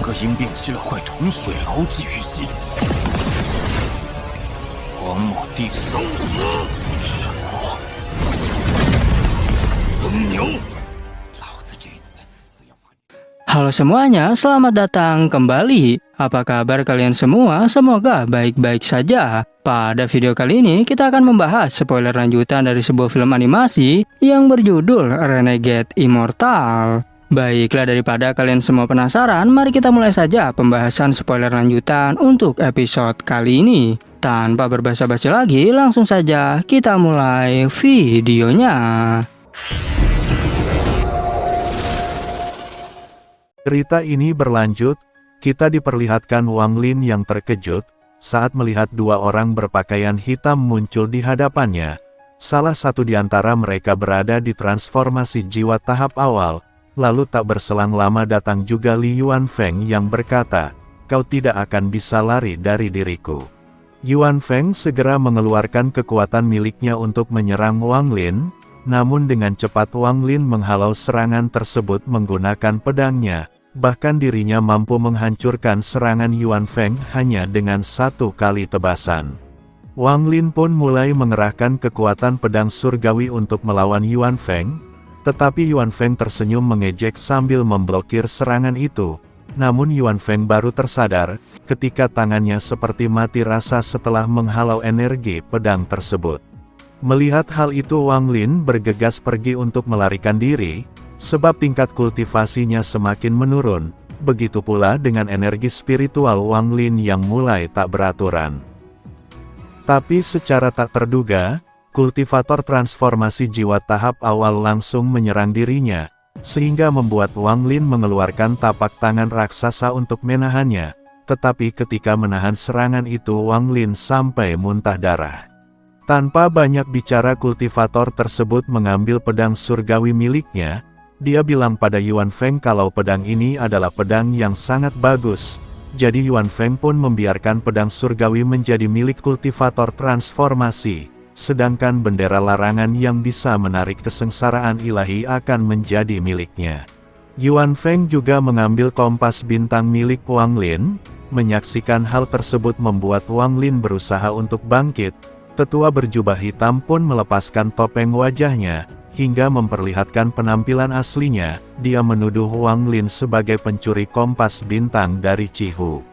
个因病吸了坏铜水牢记于心。荒漠地搜死神王，疯牛！老子这次要把你。Halo semuanya, selamat datang kembali. Apa kabar kalian semua? Semoga baik-baik saja. Pada video kali ini kita akan membahas spoiler lanjutan dari sebuah film animasi yang berjudul Renegade Immortal. Baiklah, daripada kalian semua penasaran, mari kita mulai saja pembahasan spoiler lanjutan untuk episode kali ini. Tanpa berbasa-basi lagi, langsung saja kita mulai videonya. Cerita ini berlanjut, kita diperlihatkan Wang Lin yang terkejut saat melihat dua orang berpakaian hitam muncul di hadapannya. Salah satu di antara mereka berada di transformasi jiwa tahap awal. Lalu tak berselang lama datang juga Li Yuanfeng yang berkata, "Kau tidak akan bisa lari dari diriku." Yuanfeng segera mengeluarkan kekuatan miliknya untuk menyerang Wang Lin, namun dengan cepat Wang Lin menghalau serangan tersebut menggunakan pedangnya, bahkan dirinya mampu menghancurkan serangan Yuanfeng hanya dengan satu kali tebasan. Wang Lin pun mulai mengerahkan kekuatan pedang surgawi untuk melawan Yuanfeng. Tetapi Yuanfeng tersenyum mengejek sambil memblokir serangan itu. Namun Yuanfeng baru tersadar, ketika tangannya seperti mati rasa setelah menghalau energi pedang tersebut. Melihat hal itu Wang Lin bergegas pergi untuk melarikan diri, sebab tingkat kultivasinya semakin menurun. Begitu pula dengan energi spiritual Wang Lin yang mulai tak beraturan. Tapi secara tak terduga, kultivator transformasi jiwa tahap awal langsung menyerang dirinya, sehingga membuat Wang Lin mengeluarkan tapak tangan raksasa untuk menahannya. Tetapi ketika menahan serangan itu Wang Lin sampai muntah darah. Tanpa banyak bicara kultivator tersebut mengambil pedang surgawi miliknya. Dia bilang pada Yuanfeng kalau pedang ini adalah pedang yang sangat bagus. Jadi Yuanfeng pun membiarkan pedang surgawi menjadi milik kultivator transformasi. Sedangkan bendera larangan yang bisa menarik kesengsaraan ilahi akan menjadi miliknya. Yuanfeng juga mengambil kompas bintang milik Wang Lin. Menyaksikan hal tersebut membuat Wang Lin berusaha untuk bangkit. Tetua berjubah hitam pun melepaskan topeng wajahnya, hingga memperlihatkan penampilan aslinya. Dia menuduh Wang Lin sebagai pencuri kompas bintang dari Cihu.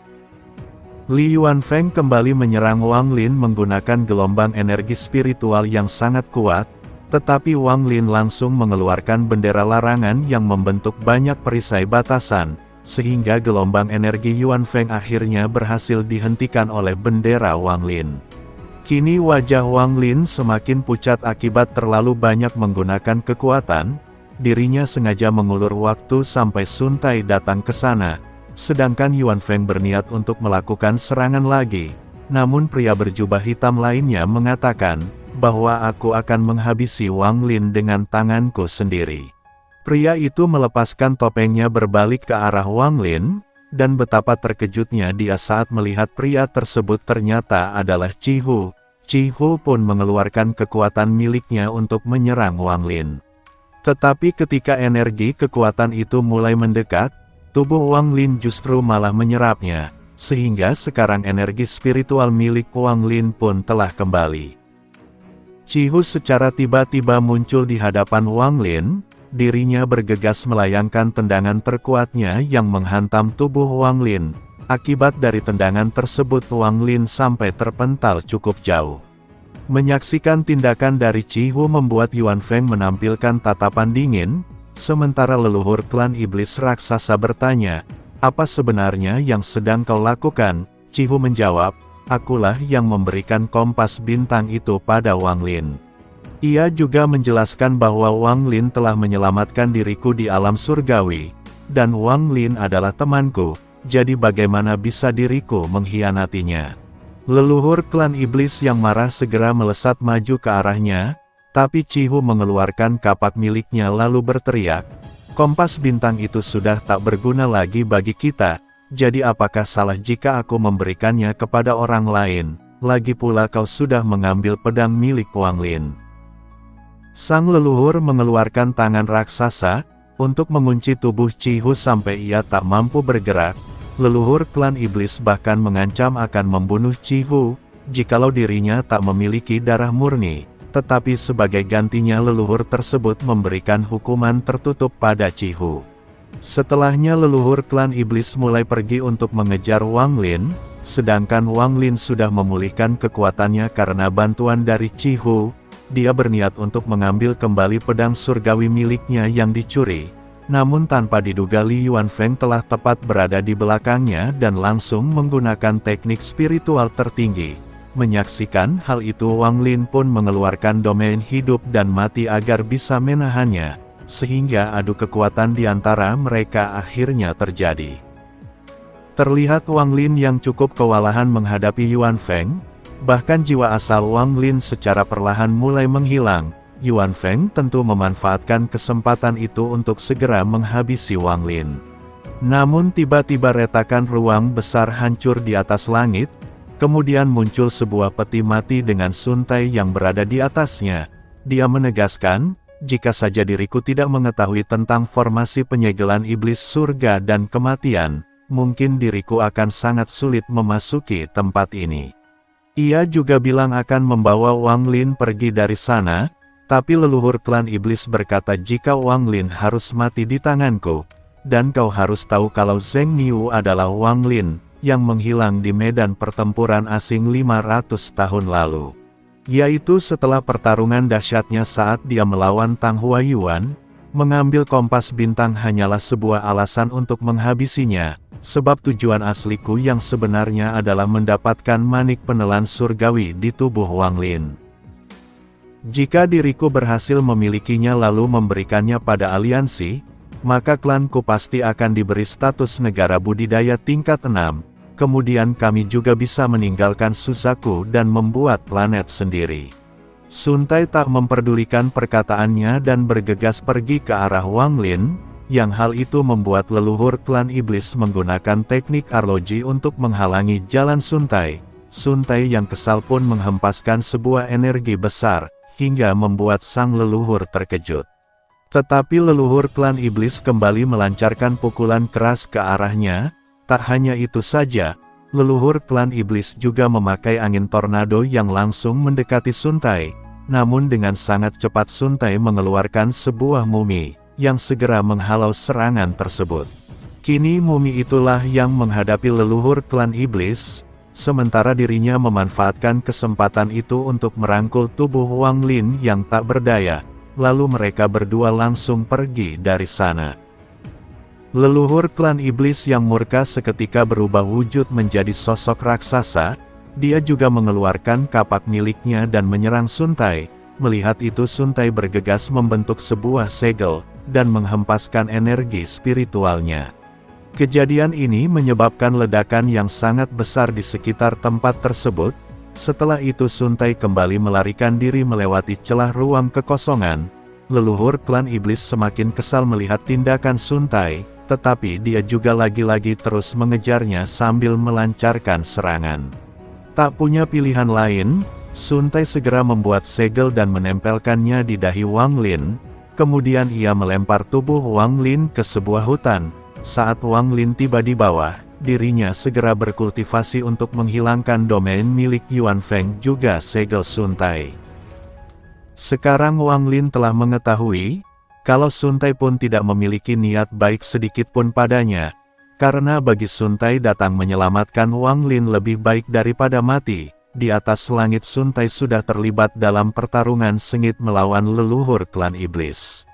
Li Yuanfeng kembali menyerang Wang Lin menggunakan gelombang energi spiritual yang sangat kuat, tetapi Wang Lin langsung mengeluarkan bendera larangan yang membentuk banyak perisai batasan, sehingga gelombang energi Yuanfeng akhirnya berhasil dihentikan oleh bendera Wang Lin. Kini wajah Wang Lin semakin pucat akibat terlalu banyak menggunakan kekuatan. Dirinya sengaja mengulur waktu sampai Sun Tai datang ke sana. Sedangkan Yuanfeng berniat untuk melakukan serangan lagi. Namun pria berjubah hitam lainnya mengatakan, bahwa aku akan menghabisi Wang Lin dengan tanganku sendiri. Pria itu melepaskan topengnya berbalik ke arah Wang Lin, dan betapa terkejutnya dia saat melihat pria tersebut ternyata adalah Cihu. Cihu pun mengeluarkan kekuatan miliknya untuk menyerang Wang Lin. Tetapi ketika energi kekuatan itu mulai mendekat, tubuh Wang Lin justru malah menyerapnya, sehingga sekarang energi spiritual milik Wang Lin pun telah kembali. Cihu secara tiba-tiba muncul di hadapan Wang Lin, dirinya bergegas melayangkan tendangan terkuatnya yang menghantam tubuh Wang Lin. Akibat dari tendangan tersebut Wang Lin sampai terpental cukup jauh. Menyaksikan tindakan dari Cihu membuat Yuanfeng menampilkan tatapan dingin. Sementara leluhur klan iblis raksasa bertanya, "Apa sebenarnya yang sedang kau lakukan?" Cihu menjawab, "Akulah yang memberikan kompas bintang itu pada Wang Lin." Ia juga menjelaskan bahwa Wang Lin telah menyelamatkan diriku di alam surgawi, dan Wang Lin adalah temanku, jadi bagaimana bisa diriku mengkhianatinya? Leluhur klan iblis yang marah segera melesat maju ke arahnya. Tapi Cihu mengeluarkan kapak miliknya lalu berteriak, "Kompas bintang itu sudah tak berguna lagi bagi kita, jadi apakah salah jika aku memberikannya kepada orang lain? Lagi pula kau sudah mengambil pedang milik Wang Lin." Sang leluhur mengeluarkan tangan raksasa, untuk mengunci tubuh Cihu sampai ia tak mampu bergerak. leluhur klan iblis bahkan mengancam akan membunuh Chihu, jikalau dirinya tak memiliki darah murni, tetapi sebagai gantinya leluhur tersebut memberikan hukuman tertutup pada Chihu. Setelahnya leluhur klan iblis mulai pergi untuk mengejar Wang Lin, sedangkan Wang Lin sudah memulihkan kekuatannya karena bantuan dari Chihu. Dia berniat untuk mengambil kembali pedang surgawi miliknya yang dicuri. Namun tanpa diduga Li Yuanfeng telah tepat berada di belakangnya dan langsung menggunakan teknik spiritual tertinggi. Menyaksikan hal itu Wang Lin pun mengeluarkan domain hidup dan mati agar bisa menahannya, sehingga adu kekuatan di antara mereka akhirnya terjadi. Terlihat Wang Lin yang cukup kewalahan menghadapi Yuanfeng, bahkan jiwa asal Wang Lin secara perlahan mulai menghilang. Yuanfeng tentu memanfaatkan kesempatan itu untuk segera menghabisi Wang Lin. Namun tiba-tiba retakan ruang besar hancur di atas langit, kemudian muncul sebuah peti mati dengan suntai yang berada di atasnya. Dia menegaskan, jika saja diriku tidak mengetahui tentang formasi penyegelan iblis surga dan kematian, mungkin diriku akan sangat sulit memasuki tempat ini. Ia juga bilang akan membawa Wang Lin pergi dari sana, tapi leluhur klan iblis berkata jika Wang Lin harus mati di tanganku, dan kau harus tahu kalau Zheng Niu adalah Wang Lin, yang menghilang di medan pertempuran asing 500 tahun lalu. Yaitu setelah pertarungan dahsyatnya saat dia melawan Tang Huayuan, mengambil kompas bintang hanyalah sebuah alasan untuk menghabisinya, sebab tujuan asliku yang sebenarnya adalah mendapatkan manik penelan surgawi di tubuh Wang Lin. Jika diriku berhasil memilikinya lalu memberikannya pada aliansi, maka klanku pasti akan diberi status negara budidaya tingkat 6, kemudian kami juga bisa meninggalkan Suzaku dan membuat planet sendiri. Sun Tai tak memperdulikan perkataannya dan bergegas pergi ke arah Wang Lin, yang hal itu membuat leluhur klan iblis menggunakan teknik arloji untuk menghalangi jalan Sun Tai. Sun Tai yang kesal pun menghempaskan sebuah energi besar, hingga membuat sang leluhur terkejut. Tetapi leluhur klan iblis kembali melancarkan pukulan keras ke arahnya. Tak hanya itu saja, leluhur klan iblis juga memakai angin tornado yang langsung mendekati Sun Tai. Namun dengan sangat cepat Sun Tai mengeluarkan sebuah mumi, yang segera menghalau serangan tersebut. Kini mumi itulah yang menghadapi leluhur klan iblis, sementara dirinya memanfaatkan kesempatan itu untuk merangkul tubuh Wang Lin yang tak berdaya, lalu mereka berdua langsung pergi dari sana. Leluhur klan iblis yang murka seketika berubah wujud menjadi sosok raksasa, dia juga mengeluarkan kapak miliknya dan menyerang Sun Tai. Melihat itu Sun Tai bergegas membentuk sebuah segel, dan menghempaskan energi spiritualnya. Kejadian ini menyebabkan ledakan yang sangat besar di sekitar tempat tersebut. Setelah itu Sun Tai kembali melarikan diri melewati celah ruang kekosongan. Leluhur klan iblis semakin kesal melihat tindakan Sun Tai, tetapi dia juga lagi-lagi terus mengejarnya sambil melancarkan serangan. Tak punya pilihan lain, Sun Tai segera membuat segel dan menempelkannya di dahi Wang Lin. Kemudian ia melempar tubuh Wang Lin ke sebuah hutan. Saat Wang Lin tiba di bawah, dirinya segera berkultivasi untuk menghilangkan domain milik Yuanfeng juga segel Sun Tai. Sekarang Wang Lin telah mengetahui, kalau Sun Tai pun tidak memiliki niat baik sedikit pun padanya, karena bagi Sun Tai datang menyelamatkan Wang Lin lebih baik daripada mati. Di atas langit Sun Tai sudah terlibat dalam pertarungan sengit melawan leluhur klan iblis.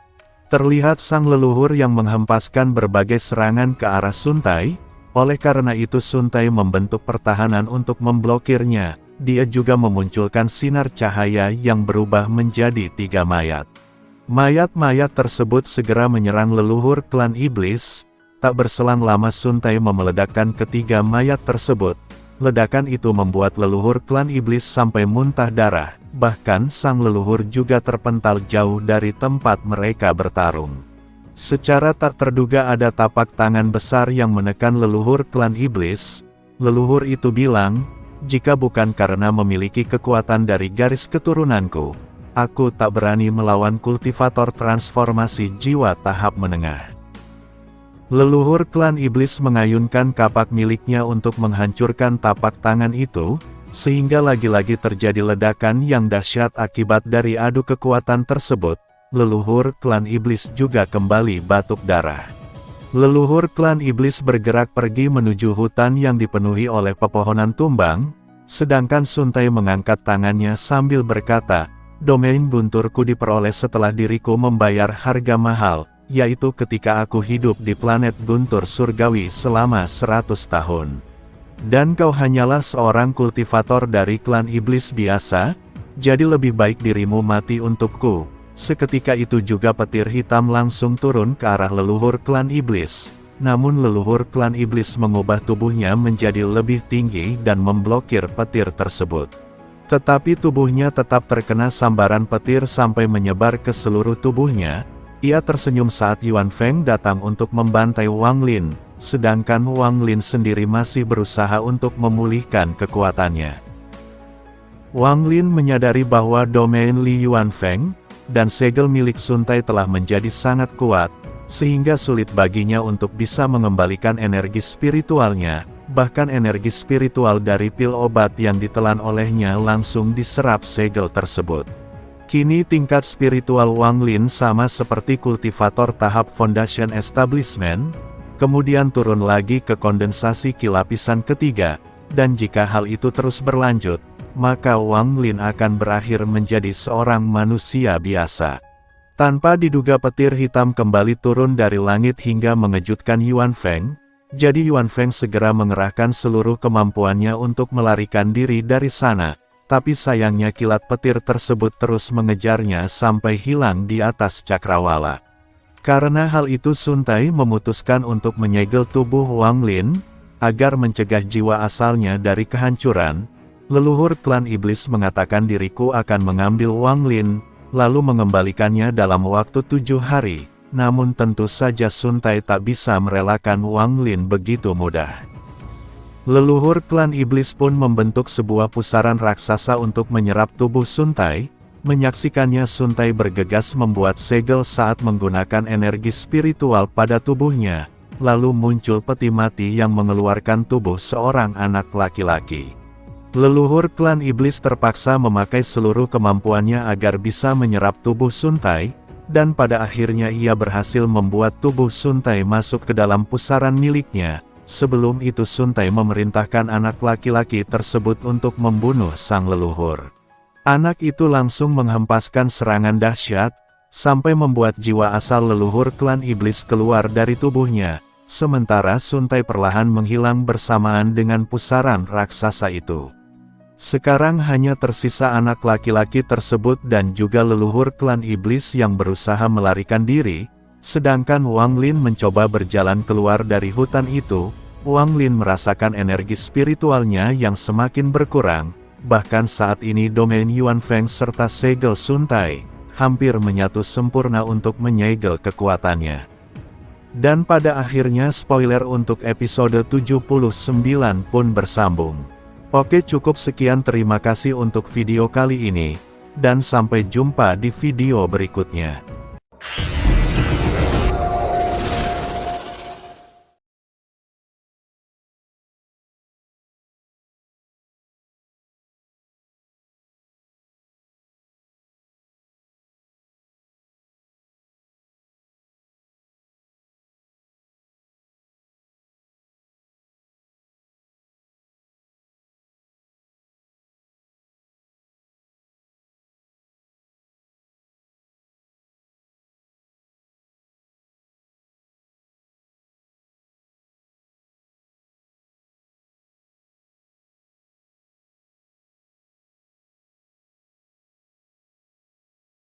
Terlihat sang leluhur yang menghempaskan berbagai serangan ke arah Sun Tai, oleh karena itu Sun Tai membentuk pertahanan untuk memblokirnya. Dia juga memunculkan sinar cahaya yang berubah menjadi 3 mayat. Mayat-mayat tersebut segera menyerang leluhur klan iblis. Tak berselang lama Sun Tai memeledakkan ketiga mayat tersebut. Ledakan itu membuat leluhur klan iblis sampai muntah darah, bahkan sang leluhur juga terpental jauh dari tempat mereka bertarung. Secara tak terduga ada tapak tangan besar yang menekan leluhur klan iblis. Leluhur itu bilang, jika bukan karena memiliki kekuatan dari garis keturunanku, aku tak berani melawan kultivator transformasi jiwa tahap menengah. Leluhur klan iblis mengayunkan kapak miliknya untuk menghancurkan tapak tangan itu, sehingga lagi-lagi terjadi ledakan yang dahsyat akibat dari adu kekuatan tersebut. Leluhur klan iblis juga kembali batuk darah. Leluhur klan iblis bergerak pergi menuju hutan yang dipenuhi oleh pepohonan tumbang, sedangkan Suntai mengangkat tangannya sambil berkata, "Domain gunturku diperoleh setelah diriku membayar harga mahal, yaitu ketika aku hidup di planet Guntur Surgawi selama 100 tahun. Dan kau hanyalah seorang kultivator dari klan iblis biasa, jadi lebih baik dirimu mati untukku." Seketika itu juga petir hitam langsung turun ke arah leluhur klan iblis. Namun leluhur klan iblis mengubah tubuhnya menjadi lebih tinggi dan memblokir petir tersebut. Tetapi tubuhnya tetap terkena sambaran petir sampai menyebar ke seluruh tubuhnya. Ia tersenyum saat Yuan Feng datang untuk membantai Wang Lin, sedangkan Wang Lin sendiri masih berusaha untuk memulihkan kekuatannya. Wang Lin menyadari bahwa domain Li Yuan Feng dan segel milik Suntai telah menjadi sangat kuat, sehingga sulit baginya untuk bisa mengembalikan energi spiritualnya, bahkan energi spiritual dari pil obat yang ditelan olehnya langsung diserap segel tersebut. Kini tingkat spiritual Wang Lin sama seperti kultivator tahap Foundation Establishment, kemudian turun lagi ke kondensasi ki lapisan ketiga, dan jika hal itu terus berlanjut, maka Wang Lin akan berakhir menjadi seorang manusia biasa. Tanpa diduga petir hitam kembali turun dari langit hingga mengejutkan Yuan Feng, jadi Yuan Feng segera mengerahkan seluruh kemampuannya untuk melarikan diri dari sana, tapi sayangnya kilat petir tersebut terus mengejarnya sampai hilang di atas cakrawala. Karena hal itu Suntai memutuskan untuk menyegel tubuh Wang Lin, agar mencegah jiwa asalnya dari kehancuran. Leluhur klan iblis mengatakan diriku akan mengambil Wang Lin, lalu mengembalikannya dalam waktu 7 hari, namun tentu saja Suntai tak bisa merelakan Wang Lin begitu mudah. Leluhur klan iblis pun membentuk sebuah pusaran raksasa untuk menyerap tubuh Suntai. Menyaksikannya Suntai bergegas membuat segel saat menggunakan energi spiritual pada tubuhnya, lalu muncul peti mati yang mengeluarkan tubuh seorang anak laki-laki. Leluhur klan iblis terpaksa memakai seluruh kemampuannya agar bisa menyerap tubuh Suntai, dan pada akhirnya ia berhasil membuat tubuh Suntai masuk ke dalam pusaran miliknya. Sebelum itu Suntai memerintahkan anak laki-laki tersebut untuk membunuh sang leluhur. Anak itu langsung menghempaskan serangan dahsyat, sampai membuat jiwa asal leluhur klan iblis keluar dari tubuhnya, sementara Suntai perlahan menghilang bersamaan dengan pusaran raksasa itu. Sekarang hanya tersisa anak laki-laki tersebut dan juga leluhur klan iblis yang berusaha melarikan diri, sedangkan Wang Lin mencoba berjalan keluar dari hutan itu. Wang Lin merasakan energi spiritualnya yang semakin berkurang, bahkan saat ini domain Yuan Feng serta segel Suntai hampir menyatu sempurna untuk menyegel kekuatannya. Dan pada akhirnya spoiler untuk episode 79 pun bersambung. Oke, cukup sekian, terima kasih untuk video kali ini, dan sampai jumpa di video berikutnya.